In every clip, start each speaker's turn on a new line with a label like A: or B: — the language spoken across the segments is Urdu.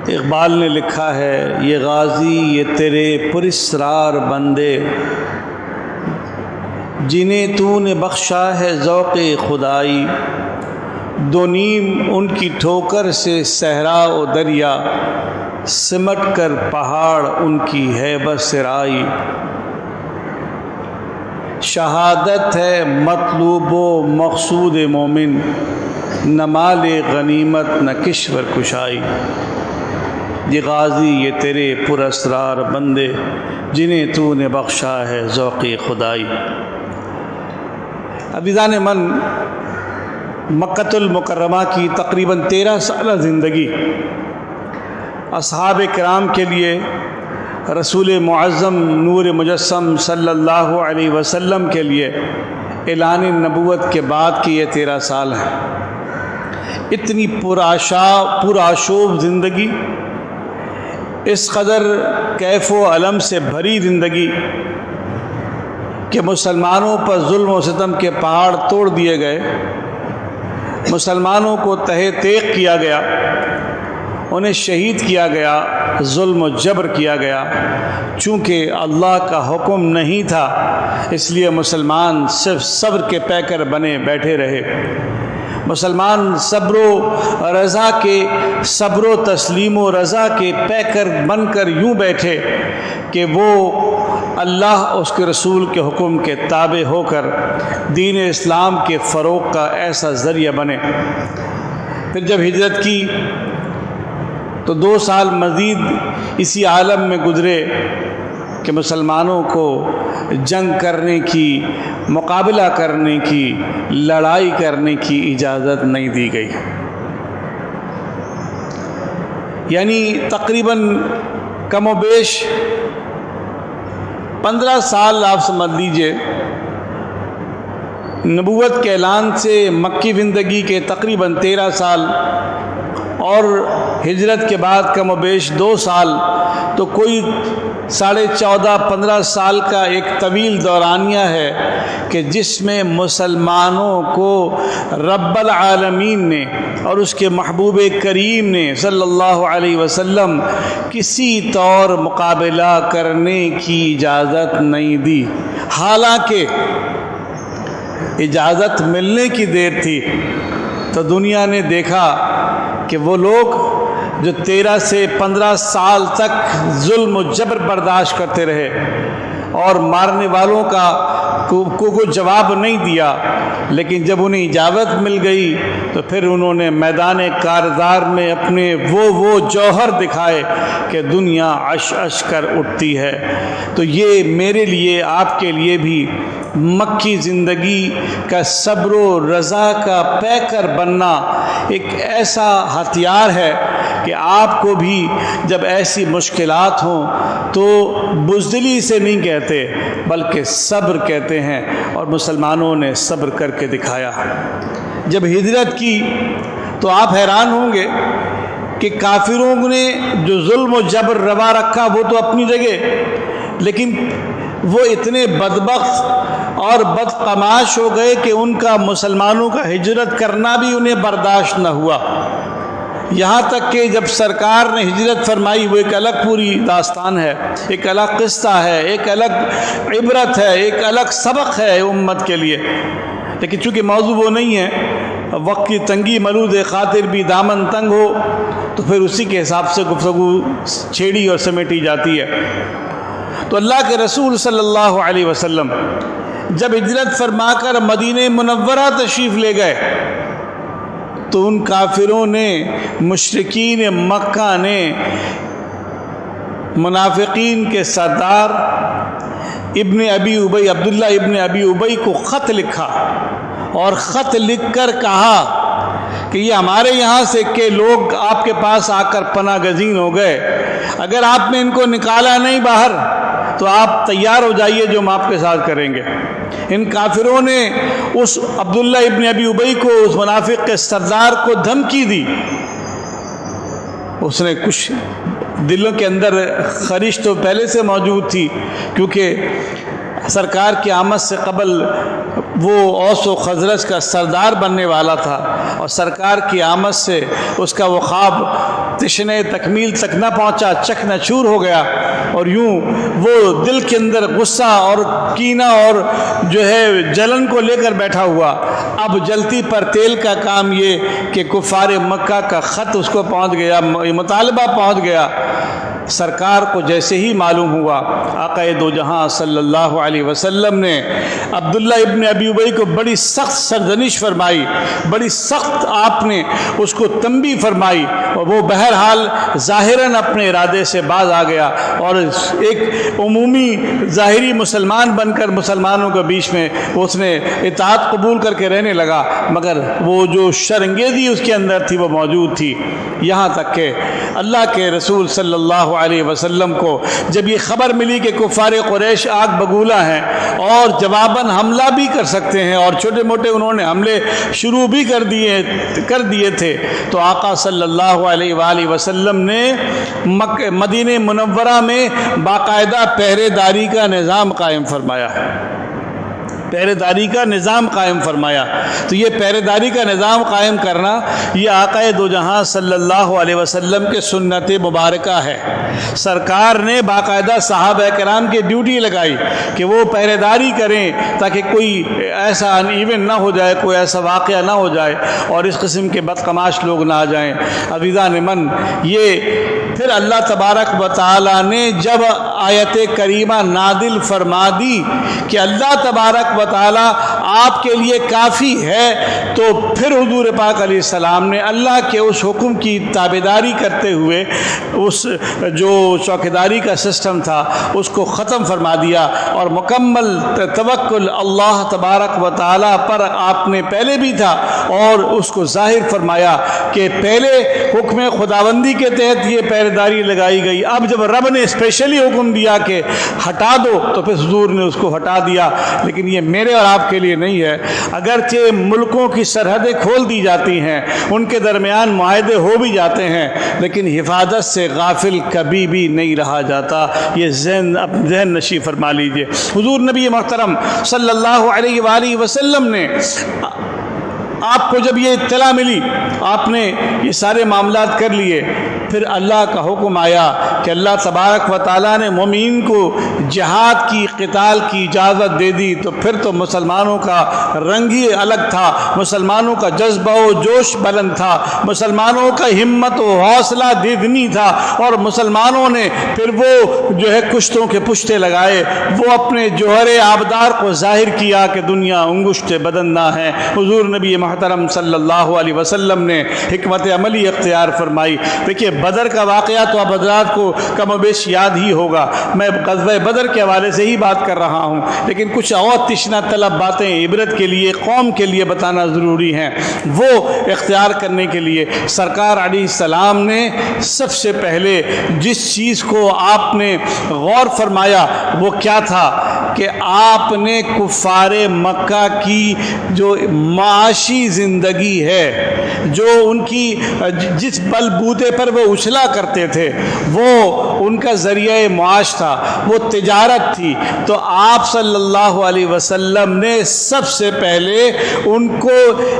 A: اقبال نے لکھا ہے، یہ غازی یہ تیرے پراسرار بندے، جنہیں تو نے بخشا ہے ذوق خدائی، دو نیم ان کی ٹھوکر سے صحرا و دریا، سمٹ کر پہاڑ ان کی ہے بس سرائی۔ شہادت ہے مطلوب و مقصود مومن، نہ مال غنیمت نہ کشور کشائی۔ یہ غازی یہ تیرے پراسرار بندے، جنہیں تو نے بخشا ہے ذوق خدائی۔ عزیزان من، مکۃ المکرمہ کی تقریباً 13 سالہ زندگی اصحاب کرام کے لیے رسول معظم نور مجسم صلی اللہ علیہ وسلم کے لیے اعلان نبوت کے بعد کی یہ 13 سال ہیں۔ اتنی پرآشوب زندگی، اس قدر کیف و علم سے بھری زندگی کہ مسلمانوں پر ظلم و ستم کے پہاڑ توڑ دیے گئے، مسلمانوں کو تہہ تیغ کیا گیا، انہیں شہید کیا گیا، ظلم و جبر کیا گیا۔ چونکہ اللہ کا حکم نہیں تھا، اس لیے مسلمان صرف صبر کے پیکر بنے بیٹھے رہے۔ مسلمان صبر و تسلیم و رضا کے پیکر بن کر یوں بیٹھے کہ وہ اللہ اس کے رسول کے حکم کے تابع ہو کر دین اسلام کے فروغ کا ایسا ذریعہ بنے۔ پھر جب ہجرت کی تو 2 سال مزید اسی عالم میں گزرے کہ مسلمانوں کو جنگ کرنے کی، مقابلہ کرنے کی، لڑائی کرنے کی اجازت نہیں دی گئی۔ یعنی تقریباً کم و بیش 15 سال آپ سمجھ لیجئے، نبوت کے اعلان سے مکی زندگی کے تقریباً 13 سال اور ہجرت کے بعد کم و بیش 2 سال، تو کوئی 14.5-15 سال کا ایک طویل دورانیہ ہے کہ جس میں مسلمانوں کو رب العالمین نے اور اس کے محبوب کریم نے صلی اللہ علیہ وسلم کسی طور مقابلہ کرنے کی اجازت نہیں دی، حالانکہ اجازت ملنے کی دیر تھی۔ تو دنیا نے دیکھا کہ وہ لوگ جو 13 سے 15 سال تک ظلم و جبر برداشت کرتے رہے اور مارنے والوں کو جواب نہیں دیا، لیکن جب انہیں اجازت مل گئی تو پھر انہوں نے میدان کارزار میں اپنے وہ جوہر دکھائے کہ دنیا عش عش کر اٹھتی ہے۔ تو یہ میرے لیے، آپ کے لیے بھی مکی زندگی کا صبر و رضا کا پیکر بننا ایک ایسا ہتھیار ہے کہ آپ کو بھی جب ایسی مشکلات ہوں تو بزدلی سے نہیں کہتے بلکہ صبر کہتے ہیں، اور مسلمانوں نے صبر کر کے دکھایا۔ جب ہجرت کی تو آپ حیران ہوں گے کہ کافروں نے جو ظلم و جبر روا رکھا وہ تو اپنی جگہ، لیکن وہ اتنے بدبخت اور بدقماش ہو گئے کہ ان کا مسلمانوں کا ہجرت کرنا بھی انہیں برداشت نہ ہوا۔ یہاں تک کہ جب سرکار نے ہجرت فرمائی، وہ ایک الگ پوری داستان ہے، ایک الگ قصہ ہے، ایک الگ عبرت ہے، ایک الگ سبق ہے امت کے لیے، لیکن چونکہ موضوع وہ نہیں ہے، وقت کی تنگی ملود خاطر بھی دامن تنگ ہو، تو پھر اسی کے حساب سے گفتگو چھیڑی اور سمیٹی جاتی ہے۔ تو اللہ کے رسول صلی اللہ علیہ وسلم جب ہجرت فرما کر مدینہ منورہ تشریف لے گئے تو ان کافروں نے، مشرکین مکہ نے، منافقین کے سردار عبداللہ ابن ابی ابی کو خط لکھا، اور خط لکھ کر کہا کہ یہ ہمارے یہاں سے کہ لوگ آپ کے پاس آ کر پناہ گزین ہو گئے، اگر آپ نے ان کو نکالا نہیں باہر تو آپ تیار ہو جائیے جو ہم آپ کے ساتھ کریں گے۔ ان کافروں نے اس عبداللہ ابن ابی ابی کو، اس منافق کے سردار کو دھمکی دی۔ اس نے کچھ دلوں کے اندر خرش تو پہلے سے موجود تھی، کیونکہ سرکار کی آمد سے قبل وہ اوس و خزرج کا سردار بننے والا تھا، اور سرکار کی آمد سے اس کا وہ خواب تشنے تکمیل تک نہ پہنچا، چکنا چور ہو گیا، اور یوں وہ دل کے اندر غصہ اور کینہ اور جو ہے جلن کو لے کر بیٹھا ہوا۔ اب جلتی پر تیل کا کام یہ کہ کفار مکہ کا خط اس کو پہنچ گیا، مطالبہ پہنچ گیا۔ سرکار کو جیسے ہی معلوم ہوا، آقا دو جہاں صلی اللہ علیہ وسلم نے عبداللہ ابن ابی ابی کو بڑی سخت سرزنش فرمائی، بڑی سخت آپ نے اس کو تنبیہ فرمائی، اور وہ بہرحال ظاہراً اپنے ارادے سے باز آ گیا اور ایک عمومی ظاہری مسلمان بن کر مسلمانوں کے بیچ میں اس نے اطاعت قبول کر کے رہنے لگا، مگر وہ جو شرانگیزی اس کے اندر تھی وہ موجود تھی۔ یہاں تک کہ اللہ کے رسول صلی اللہ علیہ وسلم کو جب یہ خبر ملی کہ کفار قریش آگ بگولہ ہیں اور جواباً حملہ بھی کر سکتے ہیں، اور چھوٹے موٹے انہوں نے حملے شروع بھی کر دیے تھے، تو آقا صلی اللہ علیہ وآلہ وسلم نے مدینہ منورہ میں باقاعدہ پہرے داری کا نظام قائم فرمایا، پہرے داری کا نظام قائم فرمایا۔ تو یہ پہرے داری کا نظام قائم کرنا یہ آقا دو جہاں صلی اللہ علیہ وسلم کے سنت مبارکہ ہے۔ سرکار نے باقاعدہ صحابہ کرام کی ڈیوٹی لگائی کہ وہ پہرے داری کریں تاکہ کوئی ایسا ایونٹ نہ ہو جائے، کوئی ایسا واقعہ نہ ہو جائے اور اس قسم کے بدقماش لوگ نہ آ جائیں۔ عزیزان من، یہ پھر اللہ تبارک و تعالیٰ نے جب آیت کریمہ نازل فرما دی کہ اللہ تبارک و تعالیٰ آپ کے لیے کافی ہے، تو پھر حضور پاک علیہ السلام نے اللہ کے اس حکم کی تابعداری کرتے ہوئے اس جو چوکیداری کا سسٹم تھا اس کو ختم فرما دیا، اور مکمل توکل اللہ تبارک و تعالیٰ پر آپ نے پہلے بھی تھا اور اس کو ظاہر فرمایا کہ پہلے حکم خداوندی کے تحت یہ پہرے داری لگائی گئی، اب جب رب نے اسپیشلی حکم دیا کہ ہٹا دو تو پھر حضور نے اس کو ہٹا دیا۔ لیکن یہ میرے اور آپ کے لیے نہیں ہے، اگرچہ ملکوں کی سرحدیں کھول دی جاتی ہیں، ان کے درمیان معاہدے ہو بھی جاتے ہیں، لیکن حفاظت سے غافل کبھی بھی نہیں رہا جاتا، یہ ذہن نشی فرما لیجئے۔ حضور نبی محترم صلی اللہ علیہ وآلہ وسلم نے آپ کو جب یہ اطلاع ملی، آپ نے یہ سارے معاملات کر لیے، پھر اللہ کا حکم آیا کہ اللہ تبارک و تعالیٰ نے مومین کو جہاد کی، قتال کی اجازت دے دی، تو پھر تو مسلمانوں کا رنگ ہی الگ تھا، مسلمانوں کا جذبہ و جوش بلند تھا، مسلمانوں کا ہمت و حوصلہ دیدنی تھا، اور مسلمانوں نے پھر وہ جو ہے کشتوں کے پشتے لگائے، وہ اپنے جوہر آبدار کو ظاہر کیا کہ دنیا انگشت بدن نہ ہے۔ حضور نبی محترم صلی اللہ علیہ وسلم نے حکمت عملی اختیار فرمائی۔ دیکھیے بدر کا واقعہ تو اب حضرات کو کم و بیش یاد ہی ہوگا، میں غزوہ بدر کے حوالے سے ہی بات کر رہا ہوں، لیکن کچھ اور تشنہ طلب باتیں عبرت کے لیے، قوم کے لیے بتانا ضروری ہیں۔ وہ اختیار کرنے کے لیے سرکار علیہ السلام نے سب سے پہلے جس چیز کو آپ نے غور فرمایا وہ کیا تھا کہ آپ نے کفار مکہ کی جو معاشی زندگی ہے، جو ان کی جس بل بوتے پر وہ اچھلا کرتے تھے، وہ ان کا ذریعہ معاش تھا، وہ تجارت تھی، تو آپ صلی اللہ علیہ وسلم نے سب سے پہلے ان کو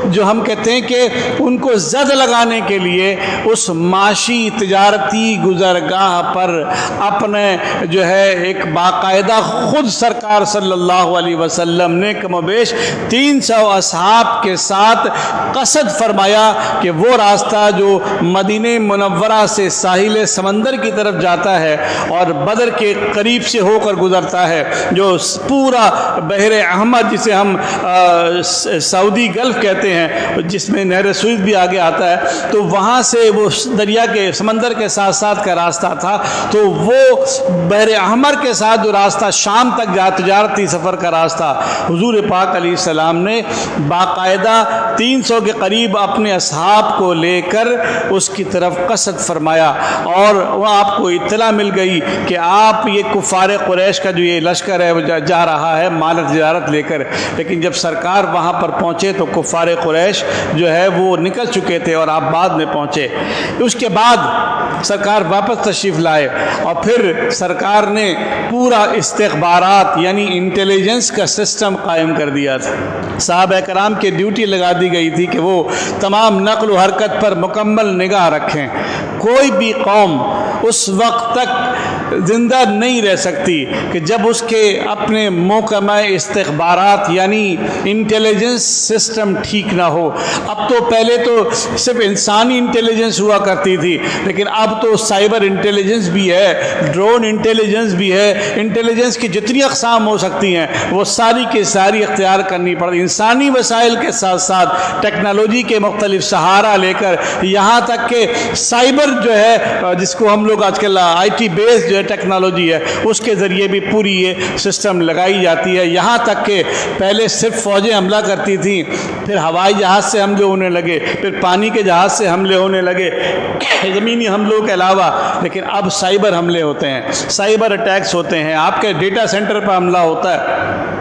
A: جو ہم کہتے ہیں کہ ان کو زد لگانے کے لیے اس معاشی تجارتی گزرگاہ پر اپنے جو ہے ایک باقاعدہ خود سرکار صلی اللہ علیہ وسلم نے کم و بیش 300 اصحاب کے ساتھ قصد فرمایا کہ وہ راستہ جو مدینہ منورہ سے ساحل سمندر کی طرف جاتا ہے اور بدر کے قریب سے ہو کر گزرتا ہے، جو پورا بحر احمر جسے ہم سعودی گلف کہتے ہیں، جس میں نہر سوئز بھی آگے آتا ہے، تو وہاں سے وہ دریا کے سمندر کے ساتھ ساتھ کا راستہ تھا، تو وہ بحر احمر کے ساتھ جو راستہ شام تک تجارتی سفر کا راستہ حضور پاک علیہ السلام نے باقاعدہ 300 کے قریب اپنے اصحاب کو لے کر اس کی طرف قصد فرمایا، اور وہ آپ کو اطلاع مل گئی کہ آپ یہ کفار قریش کا جو یہ لشکر ہے وہ جا رہا ہے مال تجارت لے کر۔ لیکن جب سرکار وہاں پر پہنچے تو کفار قریش جو ہے وہ نکل چکے تھے اور آپ بعد میں پہنچے۔ اس کے بعد سرکار واپس تشریف لائے اور پھر سرکار نے پورا استخبارات یعنی انٹیلیجنس کا سسٹم قائم کر دیا تھا۔ صحابہ کرام کی ڈیوٹی لگا دی گئی تھی کہ وہ تمام نقل و حرکت پر مکمل نگاہ رکھیں۔ کوئی بھی قوم اس وقت تک زندہ نہیں رہ سکتی کہ جب اس کے اپنے محکمہ استخبارات یعنی انٹیلیجنس سسٹم ٹھیک نہ ہو۔ اب تو پہلے تو صرف انسانی انٹیلیجنس ہوا کرتی تھی، لیکن اب تو سائبر انٹیلیجنس بھی ہے، ڈرون انٹیلیجنس بھی ہے، انٹیلیجنس کی جتنی اقسام ہو سکتی ہیں وہ ساری کی ساری اختیار کرنی پڑتی۔ انسانی وسائل کے ساتھ ساتھ ٹیکنالوجی کے مختلف سہارا لے کر یہاں تک کہ سائبر جو ہے جس کو ہم لوگ آج کل آئی ٹی بیس جو ہے ٹیکنالوجی ہے اس کے ذریعے بھی پوری یہ سسٹم لگائی جاتی ہے۔ یہاں تک کہ پہلے صرف فوجیں حملہ کرتی تھیں، پھر ہوائی جہاز سے حملے ہونے لگے، پھر پانی کے جہاز سے حملے ہونے لگے زمینی حملوں کے علاوہ، لیکن اب سائبر حملے ہوتے ہیں، سائبر اٹیکس ہوتے ہیں، آپ کے ڈیٹا سینٹر پر حملہ ہوتا ہے۔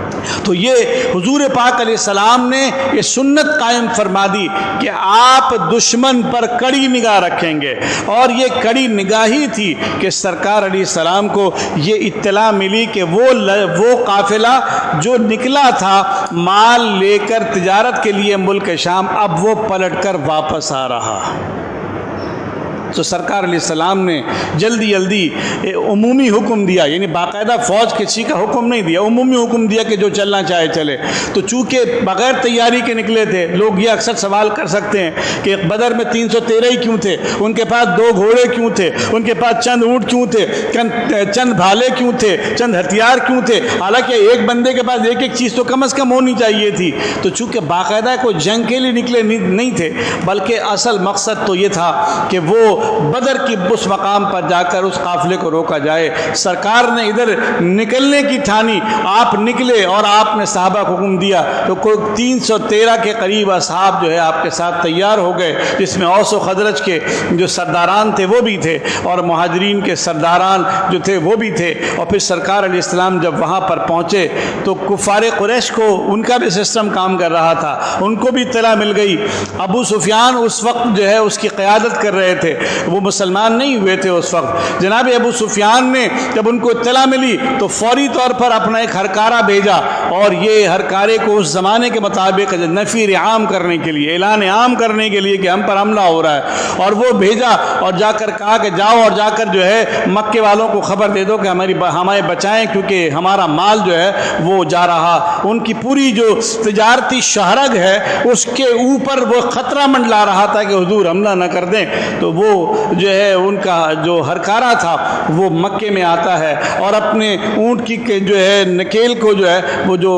A: تو یہ حضور پاک علیہ السلام نے یہ سنت قائم فرما دی کہ آپ دشمن پر کڑی نگاہ رکھیں گے، اور یہ کڑی نگاہی تھی کہ سرکار علیہ السلام کو یہ اطلاع ملی کہ وہ قافلہ جو نکلا تھا مال لے کر تجارت کے لیے ملک شام اب وہ پلٹ کر واپس آ رہا۔ تو سرکار علیہ السلام نے جلدی جلدی عمومی حکم دیا، یعنی باقاعدہ فوج کسی کا حکم نہیں دیا، عمومی حکم دیا کہ جو چلنا چاہے چلے۔ تو چونکہ بغیر تیاری کے نکلے تھے، لوگ یہ اکثر سوال کر سکتے ہیں کہ بدر میں 313 ہی کیوں تھے، ان کے پاس 2 گھوڑے کیوں تھے، ان کے پاس چند اونٹ کیوں تھے، چند بھالے کیوں تھے، چند ہتھیار کیوں تھے، حالانکہ ایک بندے کے پاس ایک ایک چیز تو کم از کم ہونی چاہیے تھی۔ تو چونکہ باقاعدہ کوئی جنگ کے لیے نکلے نہیں تھے، بلکہ اصل مقصد تو یہ تھا کہ وہ بدر کی اس مقام پر جا کر اس قافلے کو روکا جائے۔ سرکار نے ادھر نکلنے کی ٹھانی، آپ نکلے اور آپ نے صحابہ کو حکم دیا تو کوئی 313 کے قریب اصحاب جو ہے آپ کے ساتھ تیار ہو گئے، جس میں اوس و خزرج کے جو سرداران تھے وہ بھی تھے، اور مہاجرین کے سرداران جو تھے وہ بھی تھے۔ اور پھر سرکار علیہ السلام جب وہاں پر پہنچے تو کفار قریش کو ان کا بھی سسٹم کام کر رہا تھا، ان کو بھی اطلاع مل گئی۔ ابو سفیان اس وقت جو ہے اس کی قیادت کر رہے تھے، وہ مسلمان نہیں ہوئے تھے اس وقت۔ جناب ابو سفیان نے جب ان کو اطلاع ملی تو فوری طور پر اپنا ایک ہرکارہ بھیجا، اور یہ ہرکارے کو اس زمانے کے مطابق نفیر عام کرنے کے لیے، اعلان عام کرنے کے لیے کہ ہم پر حملہ ہو رہا ہے، اور وہ بھیجا اور جا کر کہا کہ جاؤ اور جا کر جو ہے مکے والوں کو خبر دے دو کہ ہمیں بچائیں، کیونکہ ہمارا مال جو ہے وہ جا رہا۔ ان کی پوری جو تجارتی شہرگ ہے اس کے اوپر وہ خطرہ منڈلا رہا تھا کہ حضور حملہ نہ کر دیں۔ تو وہ جو ہے ان کا جو ہرکارہ تھا وہ مکے میں آتا ہے اور اپنے اونٹ کی جو ہے نکیل کو جو ہے وہ جو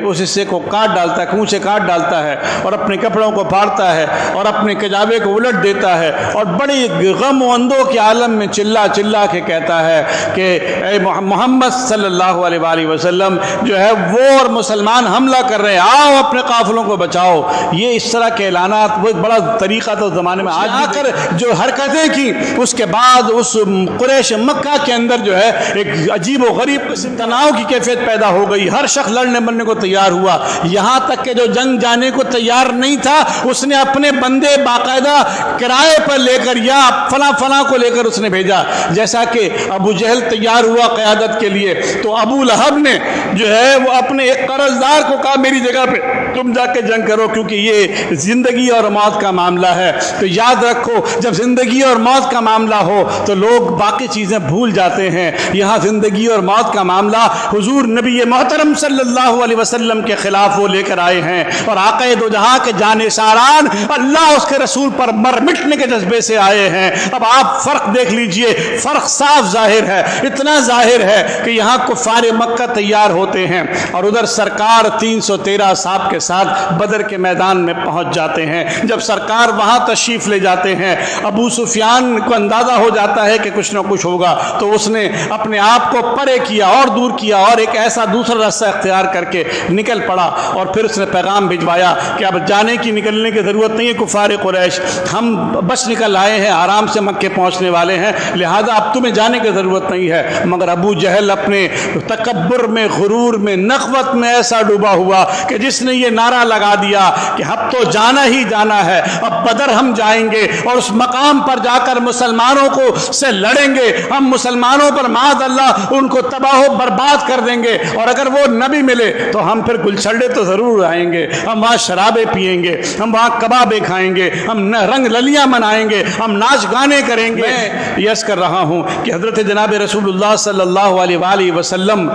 A: اس حصے کو کاٹ ڈالتا ہے، خون سے کاٹ ڈالتا ہے، اور اپنے کپڑوں کو پھاڑتا ہے اور اپنے کجاوے کو الٹ دیتا ہے، اور بڑی غم و اندو کے عالم میں چلا چلا کے کہتا ہے کہ اے محمد صلی اللہ علیہ وآلہ وسلم جو ہے وہ اور مسلمان حملہ کر رہے ہیں، آؤ اپنے قافلوں کو بچاؤ۔ یہ اس طرح کے اعلانات وہ ایک بڑا طریقہ تھا اس زمانے میں۔ آج آ کر جو حرکتیں کی اس کے بعد اس قریش مکہ کے اندر جو ہے ایک عجیب و غریب قسم تناؤ کی کیفیت پیدا ہو گئی، ہر شخص لڑنے مرنے کو تیار ہوا، یہاں تک کہ جو جنگ جانے کو تیار نہیں تھا اس نے اپنے بندے باقاعدہ کرائے پر لے کر یا فلاں فلاں کو لے کر اس نے بھیجا۔ جیسا کہ ابو جہل تیار ہوا قیادت کے لیے تو ابو لہب نے جو ہے وہ اپنے ایک قرض دار کو کہا میری جگہ پہ تم جا کے جنگ کرو، کیونکہ یہ زندگی اور موت کا معاملہ ہے۔ تو یاد رکھو جب زندگی اور موت کا معاملہ ہو تو لوگ باقی چیزیں بھول جاتے ہیں، یہاں زندگی اور موت کا معاملہ حضور نبی محترم صلی اللہ علیہ وسلم کے خلاف وہ لے کر آئے ہیں، اور آقا دو جہاں کے جانثاران اللہ اس کے رسول پر مر مٹنے کے جذبے سے آئے ہیں۔ اب آپ فرق دیکھ لیجئے، فرق صاف ظاہر ہے، اتنا ظاہر ہے کہ یہاں کفار مکہ تیار ہوتے ہوتے ہیں اور ادھر سرکار 313 صاحب کے ساتھ بدر کے میدان میں پہنچ جاتے ہیں۔ جب سرکار وہاں تشریف لے جاتے ہیں، ابو سفیان کو اندازہ ہو جاتا ہے کہ کچھ نہ کچھ ہوگا، تو اس نے اپنے آپ کو پرے کیا اور دور کیا اور ایک ایسا دوسرا راستہ اختیار کر کے نکل پڑا، اور پھر اس نے پیغام بھجوایا کہ اب جانے کی نکلنے کی ضرورت نہیں ہے کفار قریش، ہم بس نکل آئے ہیں، آرام سے مکے پہنچنے والے ہیں، لہذا اب تمہیں جانے کی ضرورت نہیں ہے۔ مگر ابو جہل اپنے تکبر میں، غرور میں، نخوت میں ایسا ڈوبا ہوا کہ جس نے یہ نعرہ لگا دیا کہ اب تو جانا ہی جانا ہے، اب بدر ہم جائیں گے اور اس مقام پر جا کر مسلمانوں کو سے لڑیں گے، ہم مسلمانوں پر معاذ اللہ ان کو تباہ و برباد کر دیں گے، اور اگر وہ نہ بھی ملے تو ہم پھر گلچھڑے تو ضرور آئیں گے، ہم وہاں شرابیں پیئیں گے، ہم وہاں کبابیں کھائیں گے، ہم رنگ للیاں منائیں گے، ہم ناچ گانے کریں گے۔ میں یس کر رہا ہوں کہ حضرت جناب رسول اللہ صلی اللہ علیہ وآلہ وسلم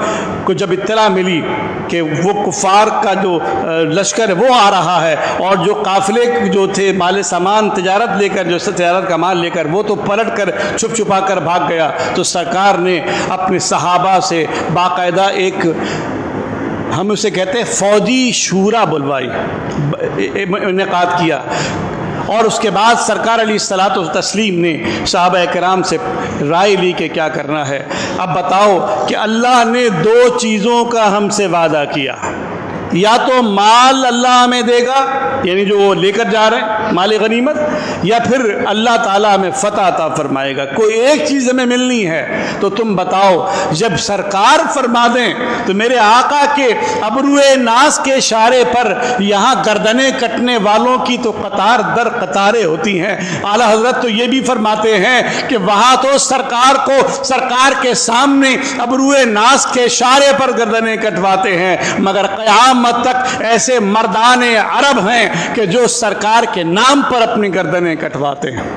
A: کو جب اطلاع ملی کہ وہ کفار کا جو لشکر ہے وہ آ رہا ہے، اور جو قافلے جو تھے مال سامان تجارت لے کر، جو تجارت کا مال لے کر وہ تو پلٹ کر چھپ چھپا کر بھاگ گیا، تو سرکار نے اپنے صحابہ سے باقاعدہ ایک، ہم اسے کہتے ہیں فوجی شورا بلوائی، انعقاد کیا، اور اس کے بعد سرکار علیہ الصلوۃ والتسلیم نے صحابہ کرام سے رائے لی کہ کیا کرنا ہے۔ اب بتاؤ کہ اللہ نے دو چیزوں کا ہم سے وعدہ کیا، یا تو مال اللہ ہمیں دے گا، یعنی جو وہ لے کر جا رہے ہیں مال غنیمت، یا پھر اللہ تعالیٰ ہمیں فتح عطا فرمائے گا، کوئی ایک چیز ہمیں ملنی ہے۔ تو تم بتاؤ، جب سرکار فرما دیں تو میرے آقا کے ابروئے ناز کے اشارے پر یہاں گردنیں کٹنے والوں کی تو قطار در قطاریں ہوتی ہیں۔ اعلیٰ حضرت تو یہ بھی فرماتے ہیں کہ وہاں تو سرکار کو سرکار کے سامنے ابروئے ناز کے اشارے پر گردنیں کٹواتے ہیں، مگر قیامت تک ایسے مردان عرب ہیں کہ جو سرکار کے نام پر اپنی گردنیں کٹواتے ہیں۔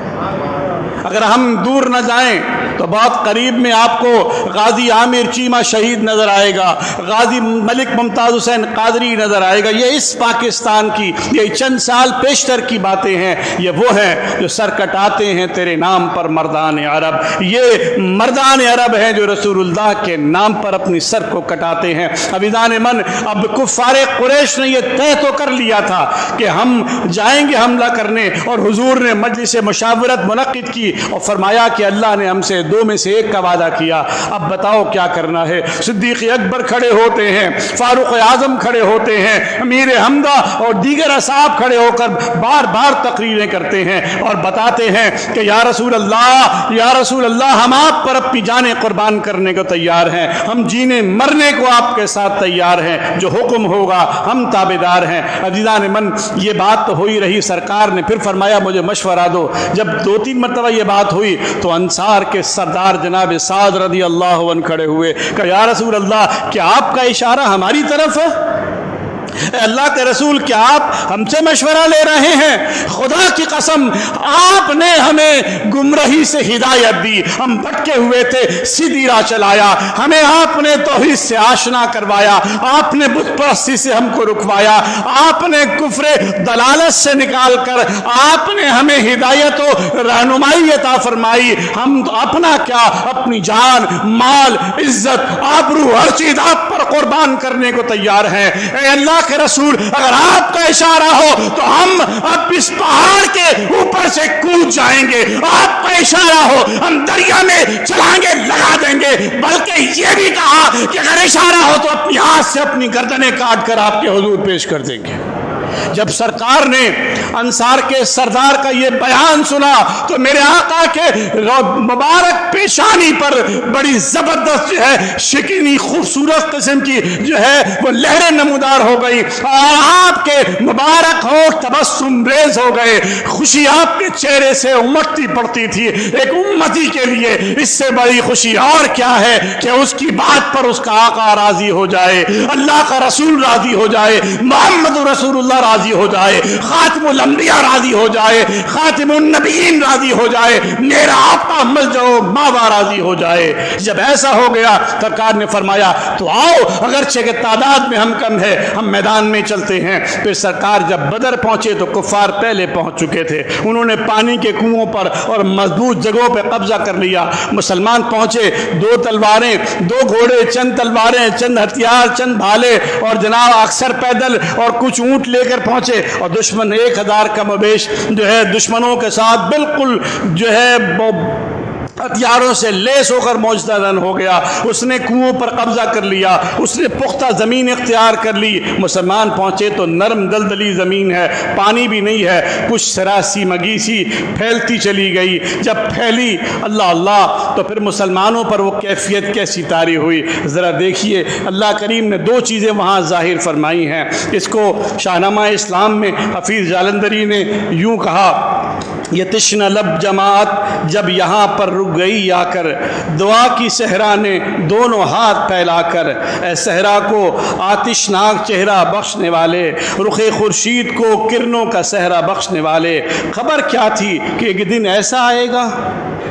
A: اگر ہم دور نہ جائیں تو بہت قریب میں آپ کو غازی عامر چیمہ شہید نظر آئے گا، غازی ملک ممتاز حسین قادری نظر آئے گا۔ یہ اس پاکستان کی یہ چند سال پیشتر کی باتیں ہیں، یہ وہ ہیں جو سر کٹاتے ہیں تیرے نام پر مردان عرب، یہ مردان عرب ہیں جو رسول اللہ کے نام پر اپنی سر کو کٹاتے ہیں۔ عزیزان من، اب کفار قریش نے یہ طے تو کر لیا تھا کہ ہم جائیں گے حملہ کرنے، اور حضور نے مجلس مشاورت منعقد کی اور فرمایا کہ اللہ نے ہم سے دو میں سے ایک کا وعدہ کیا، اب بتاؤ کیا کرنا ہے۔ صدیق اکبر کھڑے ہوتے ہیں، فاروق اعظم کھڑے ہوتے ہیں، امیر حمزہ اور دیگر اصحاب کھڑے ہو کر بار بار تقریریں کرتے ہیں اور بتاتے ہیں کہ یا رسول اللہ، یا رسول اللہ، ہم آپ پر اپنی جانیں قربان کرنے کو تیار ہیں، ہم جینے مرنے کو آپ کے ساتھ تیار ہیں، جو حکم ہوگا ہم تابعدار ہیں۔ عزیزان من، یہ بات تو ہوئی رہی، سرکار نے پھر فرمایا مجھے مشورہ دو۔ جب دو تین مرتبہ یہ بات ہوئی تو انصار کے سردار جناب سعد رضی اللہ عنہ کھڑے ہوئے کہ یا رسول اللہ، کیا آپ کا اشارہ ہماری طرف ہے؟ اے اللہ کے رسول، کیا آپ ہم سے مشورہ لے رہے ہیں؟ خدا کی قسم، آپ نے ہمیں گمراہی سے ہدایت دی، ہم بھٹکے ہوئے تھے، سیدھی راہ چلایا، ہمیں آپ نے توحید سے آشنا کروایا، آپ نے بت پرستی سے ہم کو رکوایا، آپ نے کفر دلالت سے نکال کر آپ نے ہمیں ہدایت و رہنمائی عطا فرمائی، ہم اپنا کیا، اپنی جان، مال، عزت، آبرو، ہر چیز آپ پر قربان کرنے کو تیار ہیں۔ اے اللہ کے رسول، اگر آپ کا اشارہ ہو تو ہم اب اس پہاڑ کے اوپر سے کود جائیں گے، آپ کا اشارہ ہو ہم دریا میں چلانگے لگا دیں گے، بلکہ یہ بھی کہا کہ اگر اشارہ ہو تو اپنی ہاتھ سے اپنی گردنیں کاٹ کر آپ کے حضور پیش کر دیں گے۔ جب سرکار نے انصار کے سردار کا یہ بیان سنا تو میرے آقا کے مبارک پیشانی پر بڑی زبردست جو ہے شکنی خوبصورت قسم کی جو ہے وہ لہریں نمودار ہو گئی، اور آپ کے مبارک ہونٹ تبسم ریز ہو گئے، خوشی آپ کے چہرے سے امٹتی پڑتی تھی۔ ایک امتی کے لیے اس سے بڑی خوشی اور کیا ہے کہ اس کی بات پر اس کا آقا راضی ہو جائے، اللہ کا رسول راضی ہو جائے، محمد رسول اللہ راضی ہو جائے، خاتم الانبیاء راضی ہو جائے، خاتم النبیین راضی ہو جائے، میرا آقا ملجأ و ماوا راضی ہو جائے۔ جب ایسا ہو گیا سرکار نے فرمایا تو آؤ، اگرچہ کہ تعداد میں ہم کم ہے، ہم میدان میں چلتے ہیں۔ پھر سرکار جب بدر پہنچے تو کفار پہلے پہنچ چکے تھے، انہوں نے پانی کے کنووں پر اور مضبوط جگہوں پہ قبضہ کر لیا۔ مسلمان پہنچے، 2 تلواریں، 2 گھوڑے، چند تلواریں، چند ہتھیار، چند بھالے، اور جناب اکثر پیدل اور کچھ اونٹ لے کر پہنچے، اور دشمن 1000 کم و بیش جو ہے دشمنوں کے ساتھ بالکل جو ہے ہتھیاروں سے لیس ہو کر موجودہ ہو گیا۔ اس نے کنووں پر قبضہ کر لیا، اس نے پختہ زمین اختیار کر لی۔ مسلمان پہنچے تو نرم دلدلی زمین ہے، پانی بھی نہیں ہے، کچھ سراسی مگیسی پھیلتی چلی گئی۔ جب پھیلی اللہ اللہ تو پھر مسلمانوں پر وہ کیفیت کیسی طاری ہوئی، ذرا دیکھیے۔ اللہ کریم نے 2 چیزیں وہاں ظاہر فرمائی ہیں۔ اس کو شاہنامہ اسلام میں حفیظ جالندری نے یوں کہا، یہ تشنہ لب جماعت جب یہاں پر رک گئی آ کر، دعا کی صحرا نے دونوں ہاتھ پھیلا کر، اے صحرا کو آتشناک چہرہ بخشنے والے، رخ خورشید کو کرنوں کا صحرا بخشنے والے، خبر کیا تھی کہ ایک دن ایسا آئے گا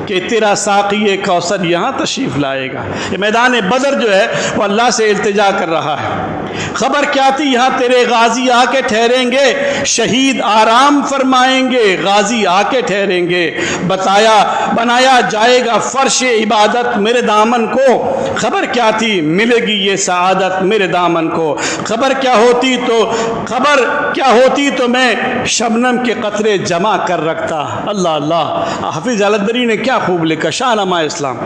A: کہ تیرا ساقی کوثر یہاں تشریف لائے گا۔ یہ میدان بدر جو ہے وہ اللہ سے التجا کر رہا ہے۔ خبر کیا تھی یہاں تیرے غازی آ کے ٹھہریں گے، شہید آرام فرمائیں گے، غازی آ کے ٹھہریں گے، بنایا جائے گا فرش عبادت میرے دامن کو، خبر کیا تھی ملے گی یہ سعادت میرے دامن کو، خبر کیا ہوتی تو میں شبنم کے قطرے جمع کر رکھتا۔ اللہ اللہ، حفیظ جالندری نے کیا خوب لکھا، شاہنامہ اسلام۔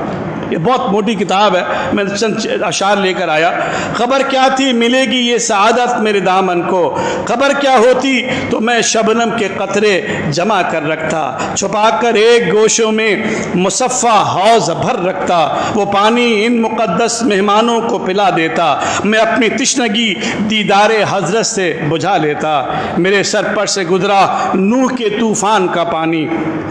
A: یہ بہت موٹی کتاب ہے، میں چند اشعار لے کر آیا۔ خبر کیا تھی ملے گی یہ سعادت میرے دامن کو، خبر کیا ہوتی تو میں شبنم کے قطرے جمع کر رکھتا، چھپا کر ایک گوشوں میں مصفہ حوض بھر رکھتا، وہ پانی ان مقدس مہمانوں کو پلا دیتا، میں اپنی تشنگی دیدار حضرت سے بجھا لیتا، میرے سر پر سے گزرا نوح کے طوفان کا پانی۔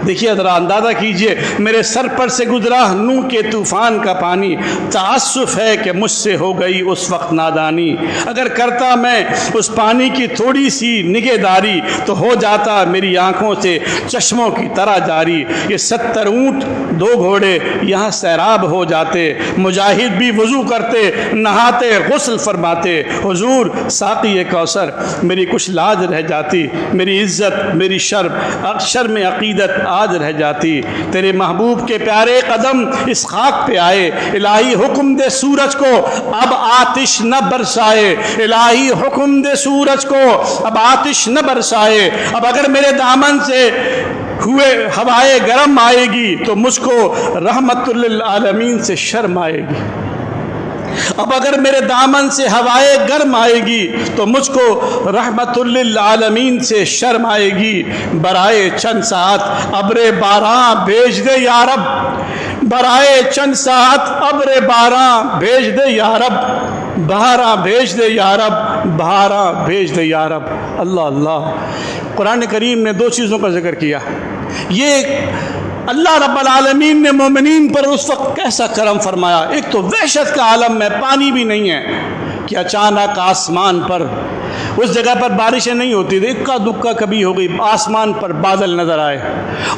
A: دیکھیے ذرا اندازہ کیجئے، میرے سر پر سے گزرا نوح کے طوفان کا پانی، تعسف ہے کہ مجھ سے ہو گئی اس وقت نادانی، اگر کرتا میں اس پانی کی تھوڑی سی نگہداری تو ہو جاتا میری آنکھوں سے چشموں کی طرح جاری، یہ 70 اونٹ 2 گھوڑے یہاں سیراب ہو جاتے، مجاہد بھی وضو کرتے نہاتے غسل فرماتے، حضور ساقی کوثر میری کچھ لاج رہ جاتی، میری عزت میری شرم عقیدت آج رہ جاتی، تیرے محبوب کے پیارے قدم اس خاک پہ آئے، الہی حکم دے سورج کو اب آتش نہ برسائے، الہی حکم دے سورج کو اب آتش نہ برسائے، اب اگر میرے دامن سے ہوئے ہوائے گرم آئے گی تو مجھ کو رحمت للعالمین سے شرم آئے گی، اب اگر میرے دامن سے ہوائے گرم آئے گی تو مجھ کو رحمت للعالمین سے شرم آئے گی، برائے چند ساعت ابر باراں بھیج دے یا رب، برائے چند ساعت ابر باراں بھیج دے یا رب، بہاراں بھیج دے یا رب، بہاراں بھیج دے یا رب۔ اللہ اللہ، قرآن کریم نے 2 چیزوں کا ذکر کیا۔ یہ اللہ رب العالمین نے مومنین پر اس وقت کیسا کرم فرمایا، ایک تو وحشت کا عالم میں پانی بھی نہیں ہے کہ اچانک آسمان پر، اس جگہ پر بارشیں نہیں ہوتی تھی، اکا دکا کبھی ہو گئی، آسمان پر بادل نظر آئے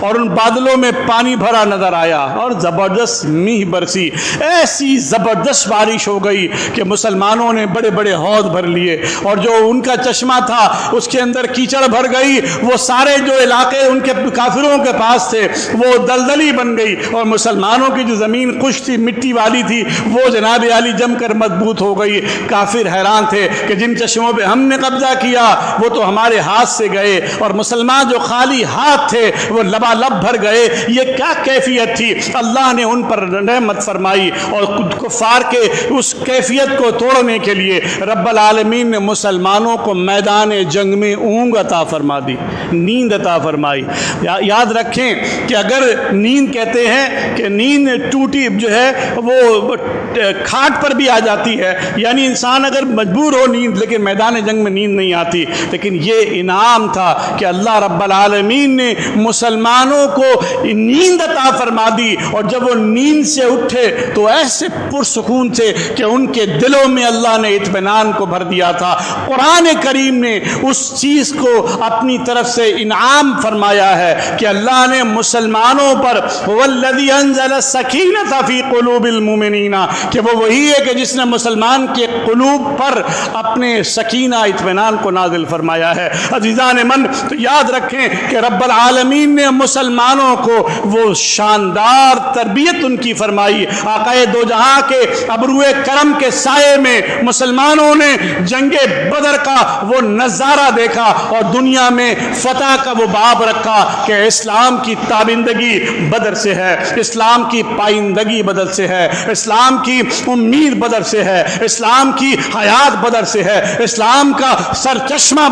A: اور ان بادلوں میں پانی بھرا نظر آیا اور زبردست میہ برسی، ایسی زبردست بارش ہو گئی کہ مسلمانوں نے بڑے بڑے حوض بھر لیے، اور جو ان کا چشمہ تھا اس کے اندر کیچڑ بھر گئی، وہ سارے جو علاقے ان کے کافروں کے پاس تھے وہ دلدلی بن گئی، اور مسلمانوں کی جو زمین خشک تھی مٹی والی تھی وہ جناب عالی جم کر مضبوط ہو گئی۔ کافر حیران تھے کہ جن چشموں پہ ہم نے قبضہ کیا وہ تو ہمارے ہاتھ سے گئے، اور مسلمان جو خالی ہاتھ تھے وہ لبالب بھر گئے، یہ کیا کیفیت تھی؟ اللہ نے ان پر رحمت فرمائی، اور کفار کے اس کیفیت کو توڑنے کے لیے رب العالمین نے مسلمانوں کو میدان جنگ میں اونگ عطا فرما دی، نیند عطا فرمائی۔ یاد رکھیں کہ اگر نیند کہتے ہیں کہ نیند ٹوٹی جو ہے وہ کھاٹ پر بھی آ جاتی ہے، یعنی انسان اگر مجبور ہو نیند، لیکن میدان جنگ میں نیند نہیں آتی۔ لیکن یہ انعام تھا کہ اللہ رب العالمین نے مسلمانوں کو نیند عطا فرما دی، اور جب وہ نیند سے اٹھے تو ایسے پرسکون تھے کہ ان کے دلوں میں اللہ نے اطمینان کو بھر دیا تھا۔ قرآن کریم نے اس چیز کو اپنی طرف سے انعام فرمایا ہے کہ اللہ نے مسلمانوں پر والذی انزل السکینۃ فی قلوب المؤمنین، کہ وہ وہی ہے کہ جس نے مسلمان کے قلوب پر اپنے سکینہ اطمینان کو نازل فرمایا ہے۔ عزیزان من، تو یاد رکھیں کہ رب العالمین نے مسلمانوں کو وہ شاندار تربیت ان کی فرمائی۔ آقا دو جہاں کے ابروئے کرم کے سائے میں مسلمانوں نے جنگ بدر کا وہ نظارہ دیکھا اور دنیا میں فتح کا وہ باب رکھا کہ اسلام کی تابندگی بدر سے ہے، اسلام کی پائندگی بدر سے ہے، اسلام کی امید بدر سے ہے، اسلام کی حیات بدر سے ہے، اسلام کا سرچشمہ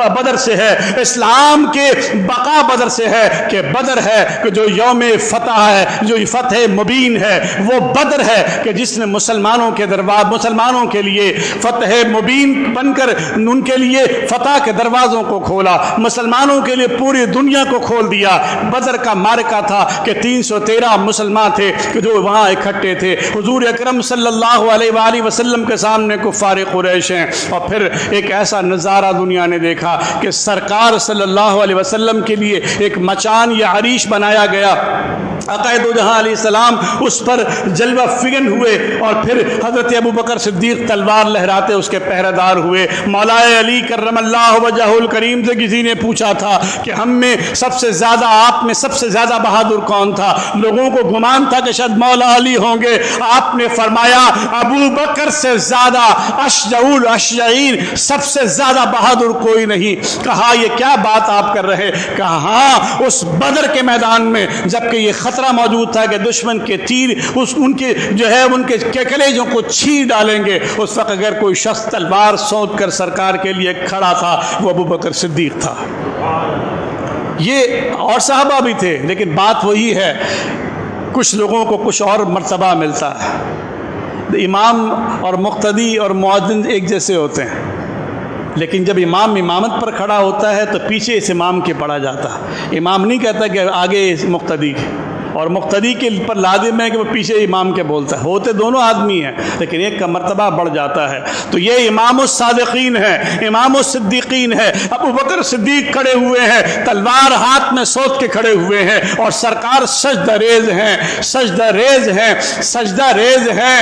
A: بدر سے ہے، اسلام کے بقا بدر سے ہے، کہ بدر ہے کہ جو یوم فتح ہے، جو فتح مبین ہے، وہ بدر ہے کہ جس نے مسلمانوں کے لیے فتح مبین بن کر ان کے لیے فتح کے دروازوں کو کھولا، مسلمانوں کے لیے پوری دنیا کو کھول دیا۔ بدر کا معرکہ تھا کہ 313 مسلمان تھے کہ جو وہاں اکٹھے تھے، حضور اکرم صلی اللہ علیہ وآلہ وسلم کے سامنے کفار قریش ہیں، اور پھر ایک ایسا نظارہ دنیا نے دیکھا کہ سرکار صلی اللہ علیہ وسلم کے لیے ایک مچان یا عریش بنایا گیا۔ آقا دو جہاں علیہ السلام اس پر جلوہ فگن ہوئے، اور پھر حضرت ابوبکر صدیق تلوار لہراتے اس کے پہرہ دار ہوئے۔ مولا علی کرم اللہ وجہہ الکریم سے کسی نے پوچھا تھا کہ ہم میں سب سے زیادہ، آپ میں سب سے زیادہ بہادر کون تھا؟ لوگوں کو گمان تھا کہ شاید مولا علی ہوں گے۔ آپ نے فرمایا ابو بکر سے زیادہ اشجع الاشجعین، سب سے زیادہ بہادر کوئی نہیں۔ کہا یہ کیا بات آپ کر رہے؟ کہا ہاں، اس بدر کے میدان میں جبکہ یہ خطرہ موجود تھا کہ دشمن کے تیر ان کے کلیجوں کو چھین ڈالیں گے، اس وقت اگر کوئی شخص تلوار سونت کر سرکار کے لیے کھڑا تھا وہ ابو بکر صدیق تھا۔ یہ اور صحابہ بھی تھے، لیکن بات وہی ہے، کچھ لوگوں کو کچھ اور مرتبہ ملتا ہے۔ امام اور مقتدی اور مؤذن ایک جیسے ہوتے ہیں، لیکن جب امام امامت پر کھڑا ہوتا ہے تو پیچھے اس امام کے پڑا جاتا ہے۔ امام نہیں کہتا کہ آگے مقتدی، اور مقتدی کے پر لازم ہے کہ وہ پیچھے امام کے بولتا ہے، ہوتے دونوں آدمی ہیں لیکن ایک کا مرتبہ بڑھ جاتا ہے۔ تو یہ امام الصادقین ہے، امام الصدیقین ہے۔ ابو بکر صدیق کھڑے ہوئے ہیں، تلوار ہاتھ میں سوچ کے کھڑے ہوئے ہیں، اور سرکار سجدہ ریز ہیں، سجدہ ریز ہیں، سجدہ ریز ہیں۔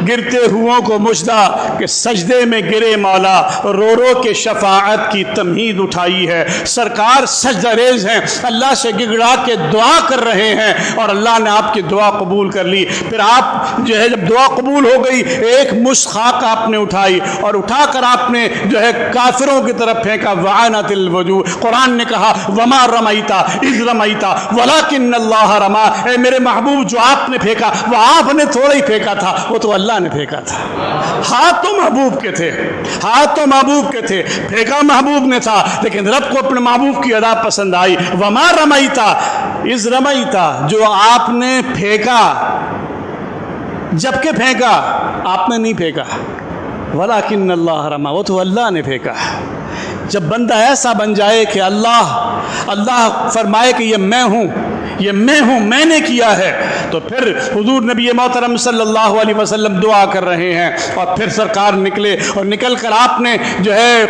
A: گرتے ہوں کو مجدہ کہ سجدے میں گرے مولا، رو رو کے شفاعت کی تمہید اٹھائی ہے۔ سرکار سجدہ ریز ہیں، اللہ سے گڑگڑا کے دعا کر رہے ہیں، اور اللہ نے آپ کی دعا قبول کر لی۔ پھر آپ جب دعا قبول ہو گئی، ایک مشت خاک آپ نے اٹھائی، اور اٹھا کر آپ نے کافروں کی طرف پھینکا۔ وعنت الوجوہ، قرآن نے کہا وما رمیتا اذ رمیتا ولکن اللہ رما، اے میرے محبوب جو آپ نے پھینکا وہ آپ نے تھوڑا ہی پھینکا تھا، وہ تو اللہ نے پھینکا تھا۔ ہاتھ تو محبوب کے تھے، ہاتھ تو محبوب کے تھے، پھینکا محبوب نے تھا، لیکن رب کو اپنے محبوب کی ادا پسند آئی۔ وما رمیتا اذ رمیتا، جو آپ نے پھینکا جبکہ پھینکا، آپ نے نہیں پھینکا، ولیکن اللہ رما، وہ تو اللہ نے پھینکا۔ جب بندہ ایسا بن جائے کہ اللہ فرمائے کہ یہ میں ہوں، یہ میں ہوں، میں نے کیا ہے، تو پھر حضور نبی محترم صلی اللہ علیہ وسلم دعا کر رہے ہیں، اور پھر سرکار نکلے، اور نکل کر آپ نے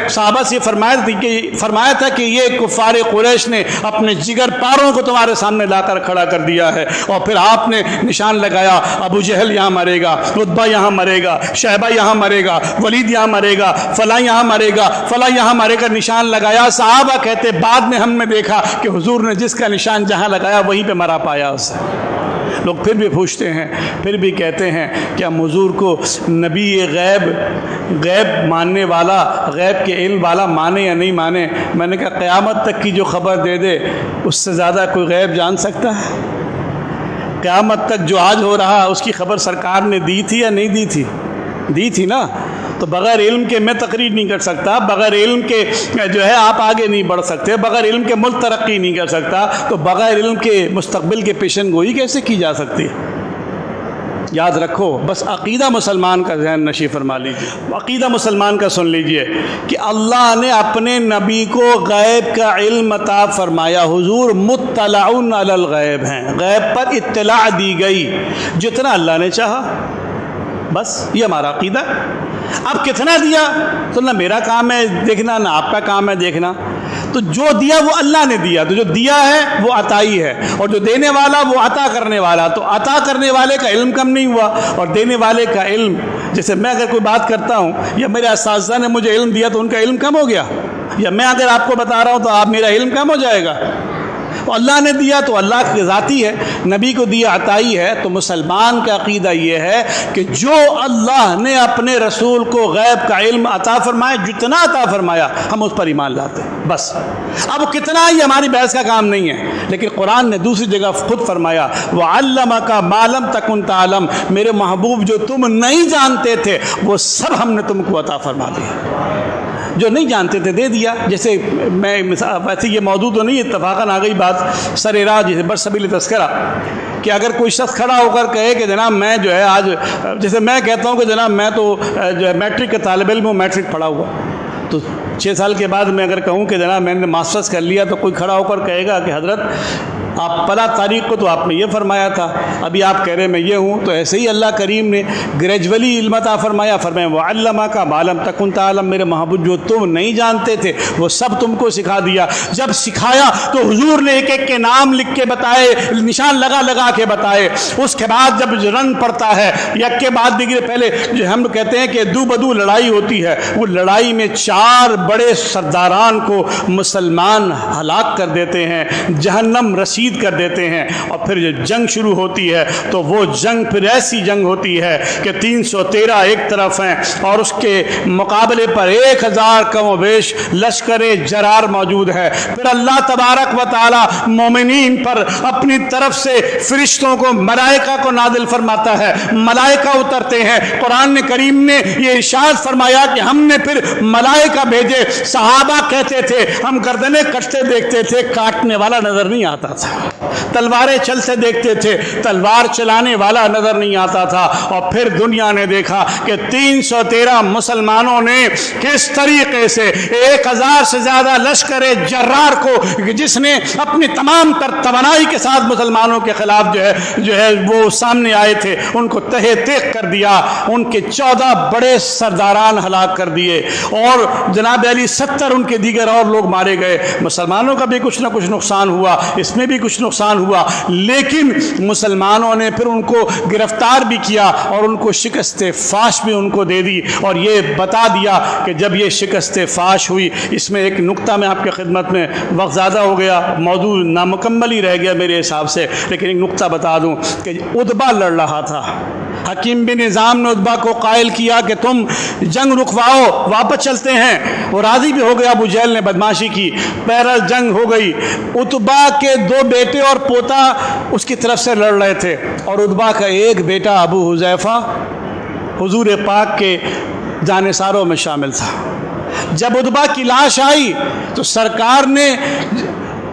A: صحابہ سے فرمایا تھا کہ یہ کفار قریش نے اپنے جگر پاروں کو تمہارے سامنے لا کر کھڑا کر دیا ہے، اور پھر آپ نے نشان لگایا ابو جہل یہاں مرے گا، عتبہ یہاں مرے گا، شیبہ یہاں مرے گا، ولید یہاں مرے گا، فلاں یہاں مرے گا، فلاں یہاں مرے گا، نشان لگایا۔ صحابہ کہتے بعد میں ہم نے دیکھا کہ حضور نے جس کا نشان جہاں لگایا وہیں پہ مرا پایا اسے۔ لوگ پھر بھی پوچھتے ہیں، پھر بھی کہتے ہیں کیا حضور کو نبی غیب ماننے والا، غیب کے علم والا مانے یا نہیں مانے؟ میں نے کہا قیامت تک کی جو خبر دے دے اس سے زیادہ کوئی غیب جان سکتا ہے؟ قیامت تک جو آج ہو رہا اس کی خبر سرکار نے دی تھی یا نہیں دی تھی؟ دی تھی نا۔ تو بغیر علم کے میں تقریر نہیں کر سکتا، بغیر علم کے آپ آگے نہیں بڑھ سکتے، بغیر علم کے ملک ترقی نہیں کر سکتا، تو بغیر علم کے مستقبل کے پیشن گوئی کیسے کی جا سکتی ہے؟ یاد رکھو، بس عقیدہ مسلمان کا ذہن نشی فرما لیجیے، عقیدہ مسلمان کا سن لیجیے کہ اللہ نے اپنے نبی کو غیب کا علم عطا فرمایا، حضور مطلعون علی الغیب ہیں، غیب پر اطلاع دی گئی جتنا اللہ نے چاہا، بس یہ ہمارا عقیدہ۔ اب کتنا دیا تو نہ میرا کام ہے دیکھنا نہ آپ کا کام ہے دیکھنا، تو جو دیا وہ اللہ نے دیا، تو جو دیا ہے وہ عطائی ہے، اور جو دینے والا وہ عطا کرنے والا، تو عطا کرنے والے کا علم کم نہیں ہوا اور دینے والے کا علم، جیسے میں اگر کوئی بات کرتا ہوں یا میرے اساتذہ نے مجھے علم دیا تو ان کا علم کم ہو گیا، یا میں اگر آپ کو بتا رہا ہوں تو آپ میرا علم کم ہو جائے گا۔ اللہ نے دیا تو اللہ کی ذاتی ہے، نبی کو دیا عطائی ہے۔ تو مسلمان کا عقیدہ یہ ہے کہ جو اللہ نے اپنے رسول کو غیب کا علم عطا فرمایا، جتنا عطا فرمایا ہم اس پر ایمان لاتے ہیں، بس۔ اب کتنا یہ ہماری بحث کا کام نہیں ہے، لیکن قرآن نے دوسری جگہ خود فرمایا وَعَلَّمَكَ مَا لَمْ تَكُنْ تَعْلَمْ، میرے محبوب جو تم نہیں جانتے تھے وہ سب ہم نے تم کو عطا فرما دیا، جو نہیں جانتے تھے دے دیا۔ جیسے میں ویسے یہ موضوع تو نہیں، اتفاقاً آ گئی بات سر راہ جیسے برسبیل تذکرہ، کہ اگر کوئی شخص کھڑا ہو کر کہے کہ جناب میں جو ہے آج، جیسے میں کہتا ہوں کہ جناب میں تو جو ہے میٹرک کا طالب علم ہوں، میٹرک پڑھا ہوا، تو 6 سال کے بعد میں اگر کہوں کہ جناب میں نے ماسٹرز کر لیا، تو کوئی کھڑا ہو کر کہے گا کہ حضرت آپ فلاں تاریخ کو تو آپ نے یہ فرمایا تھا، ابھی آپ کہہ رہے میں یہ ہوں۔ تو ایسے ہی اللہ کریم نے گریجولی علم عطا فرمایا، فرمایا وَعَلَّمَكَ مَا لَمْ تَكُنْ تَعْلَمْ، میرے محبوب جو تم نہیں جانتے تھے وہ سب تم کو سکھا دیا۔ جب سکھایا تو حضور نے ایک ایک کے نام لکھ کے بتائے، نشان لگا لگا کے بتائے۔ اس کے بعد جب رن پڑتا ہے یک کے بعد دیگر، پہلے جو ہم کہتے ہیں کہ دو بدو لڑائی ہوتی ہے، وہ لڑائی میں 4 بڑے سرداران کو مسلمان ہلاک کر دیتے ہیں، جہنم رسید کر دیتے ہیں، اور پھر جو جنگ شروع ہوتی ہے تو وہ جنگ پھر ایسی جنگ ہوتی ہے کہ 313 ایک طرف ہیں اور اس کے مقابلے پر 1000 کم و بیش لشکر جرار موجود ہے۔ پھر اللہ تبارک و تعالی مومنین پر اپنی طرف سے فرشتوں کو، ملائکہ کو نازل فرماتا ہے، ملائکہ اترتے ہیں۔ قرآن کریم نے یہ ارشاد فرمایا کہ ہم نے پھر ملائکہ بھیجے۔ صحابہ کہتے تھے ہم گردنیں کٹتے دیکھتے تھے، کاٹنے والا نظر نہیں آتا تھا، تلواریں چلتے دیکھتے تھے، تلوار چلانے والا نظر نہیں آتا تھا۔ اور پھر دنیا نے دیکھا کہ 313 مسلمانوں نے کس طریقے سے 1000 سے زیادہ لشکر جرار کو، جس نے اپنی تمام تر توانائی کے ساتھ مسلمانوں کے خلاف جو ہے وہ سامنے آئے تھے، ان کو تہہ تیغ کر دیا، ان کے 14 بڑے سرداران ہلاک کر دیے، اور جناب علی 70 ان کے دیگر اور لوگ مارے گئے۔ مسلمانوں کا بھی کچھ نہ کچھ نقصان ہوا، اس میں بھی کچھ نقصان ہوا، لیکن مسلمانوں نے پھر ان کو گرفتار بھی کیا اور ان کو شکست فاش بھی ان کو دے دی، اور یہ بتا دیا کہ جب یہ شکست فاش ہوئی، اس میں ایک نقطہ میں آپ کے خدمت میں، وقت زیادہ ہو گیا، موضوع نامکمل ہی رہ گیا میرے حساب سے، لیکن ایک نقطہ بتا دوں کہ عتبہ لڑ رہا تھا، حکیم بن نظام نے عتبہ کو قائل کیا کہ تم جنگ رکواؤ، واپس چلتے ہیں۔ وہ راضی بھی ہو گیا، ابو جہل نے بدماشی کی، بہرحال جنگ ہو گئی۔ عتبہ کے 2 بیٹے اور پوتا اس کی طرف سے لڑ رہے تھے، اور عتبہ کا ایک بیٹا ابو حذیفہ حضور پاک کے جانثاروں میں شامل تھا۔ جب عتبہ کی لاش آئی تو سرکار نے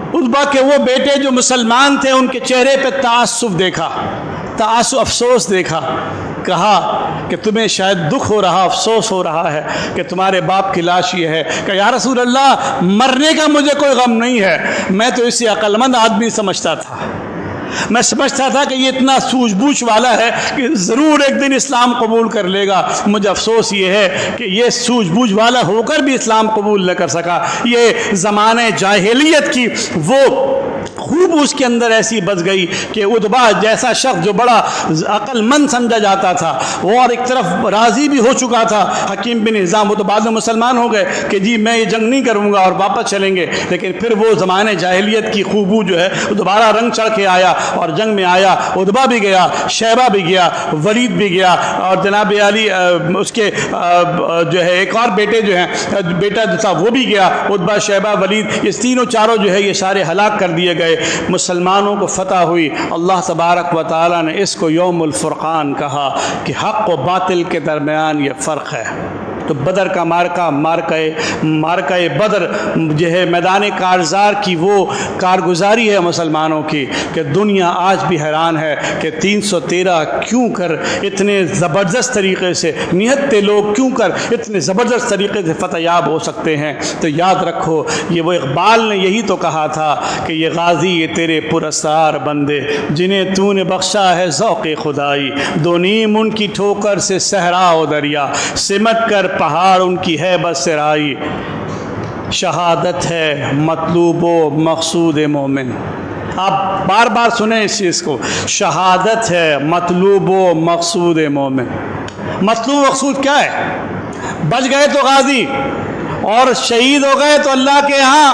A: عتبہ کے وہ بیٹے جو مسلمان تھے ان کے چہرے پہ تعصب دیکھا، تعصب، افسوس دیکھا، کہا کہ تمہیں شاید دکھ ہو رہا، افسوس ہو رہا ہے کہ تمہارے باپ کی لاش یہ ہے، کہ یا رسول اللہ مرنے کا مجھے کوئی غم نہیں ہے، میں تو اسی عقل مند آدمی سمجھتا تھا، میں سمجھتا تھا کہ یہ اتنا سوجھ بوجھ والا ہے کہ ضرور ایک دن اسلام قبول کر لے گا، مجھے افسوس یہ ہے کہ یہ سوجھ بوجھ والا ہو کر بھی اسلام قبول نہ کر سکا۔ یہ زمانے جاہلیت کی وہ خوب اس کے اندر ایسی بچ گئی کہ عتبہ جیسا شخص جو بڑا عقل مند سمجھا جاتا تھا، وہ اور ایک طرف راضی بھی ہو چکا تھا۔ حکیم بن حزام وہ تو بعد میں مسلمان ہو گئے کہ جی میں یہ جنگ نہیں کروں گا اور واپس چلیں گے، لیکن پھر وہ زمانے جاہلیت کی خوبو جو ہے وہ دوبارہ رنگ چڑھ کے آیا اور جنگ میں آیا۔ عتبہ بھی گیا، شیبہ بھی گیا، ولید بھی گیا، اور جناب علی اس کے جو ہے ایک اور بیٹے جو ہیں، بیٹا جو تھا وہ بھی گیا، عتبہ، شیبہ، ولید، یہ تینوں چاروں جو ہے یہ سارے ہلاک کر دیے گئے۔ مسلمانوں کو فتح ہوئی۔ اللہ تبارک و تعالیٰ نے اس کو یوم الفرقان کہا کہ حق و باطل کے درمیان یہ فرق ہے۔ تو بدر کا مارکہ بدر جو ہے میدان کارزار کی وہ کارگزاری ہے مسلمانوں کی کہ دنیا آج بھی حیران ہے کہ 313 کیوں کر اتنے زبردست طریقے سے نہتے لوگ کیوں کر اتنے زبردست طریقے سے فتح یاب ہو سکتے ہیں۔ تو یاد رکھو یہ وہ اقبال نے یہی تو کہا تھا کہ یہ غازی یہ تیرے پراسرار بندے جنہیں تو نے بخشا ہے ذوق خدائی، دو نیم ان کی ٹھوکر سے صحرا و دریا سمٹ کر پہاڑ ان کی ہے بس سرائی، شہادت ہے مطلوب و مقصود مومن۔ آپ بار بار سنیں اس چیز کو، شہادت ہے مطلوب و مقصود مومن۔ مطلوب مقصود کیا ہے؟ بچ گئے تو غازی اور شہید ہو گئے تو اللہ کے ہاں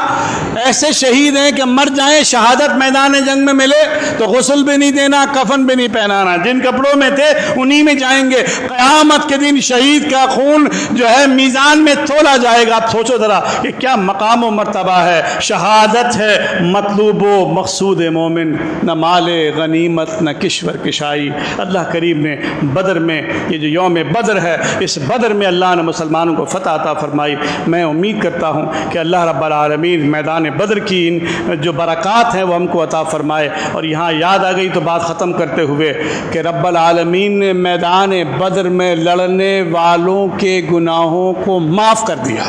A: ایسے شہید ہیں کہ مر جائیں شہادت میدان جنگ میں ملے تو غسل بھی نہیں دینا، کفن بھی نہیں پہنانا، جن کپڑوں میں تھے انہی میں جائیں گے۔ قیامت کے دن شہید کا خون جو ہے میزان میں تولا جائے گا۔ آپ سوچو ذرا کہ کیا مقام و مرتبہ ہے۔ شہادت ہے مطلوب و مقصود مومن، نہ مال غنیمت نہ کشور کشائی۔ اللہ کریم نے بدر میں یہ جو یوم بدر ہے، اس بدر میں اللہ نے مسلمانوں کو فتح عطا فرمائی۔ میں امید کرتا ہوں کہ اللہ رب العالمین میدان بدر کی ان جو برکات ہیں وہ ہم کو عطا فرمائے۔ اور یہاں یاد آ گئی تو بات ختم کرتے ہوئے کہ رب العالمین نے میدان بدر میں لڑنے والوں کے گناہوں کو معاف کر دیا،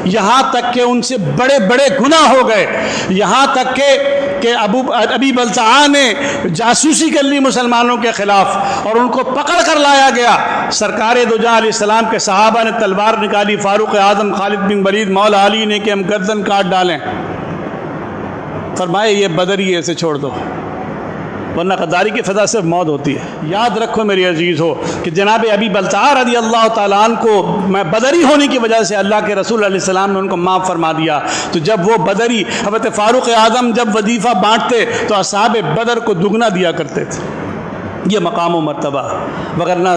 A: یہاں تک کہ ان سے بڑے بڑے گناہ ہو گئے، یہاں تک کہ ابی بلتعاء نے جاسوسی کر لی مسلمانوں کے خلاف اور ان کو پکڑ کر لایا گیا۔ سرکار دو جہاں علیہ السلام کے صحابہ نے تلوار نکالی، فاروق اعظم خالد بن ولید مولا علی نے کہ ہم گردن کاٹ ڈالیں، فرمائے یہ بدری ایسے چھوڑ دو ورنہ غداری کی فضا سے موت ہوتی ہے۔ یاد رکھو میری عزیز ہو کہ جناب ابی بلتعاء رضی اللہ تعالیٰ عنہ کو میں بدری ہونے کی وجہ سے اللہ کے رسول علیہ السلام نے ان کو معاف فرما دیا۔ تو جب وہ بدری حضرت فاروق اعظم جب وظیفہ بانٹتے تو اصحاب بدر کو دگنا دیا کرتے تھے۔ یہ مقام و مرتبہ، وگرنہ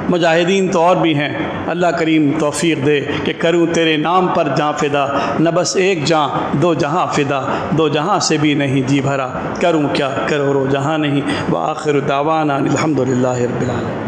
A: مجاہدین تو اور بھی ہیں۔ اللہ کریم توفیق دے کہ کروں تیرے نام پر جاں فدا، نہ بس ایک جاں دو جہاں فدا، دو جہاں سے بھی نہیں جی بھرا، کروں کیا کروڑوں جہاں نہیں۔ وآخر دعوانا الحمدللہ رب العالمین۔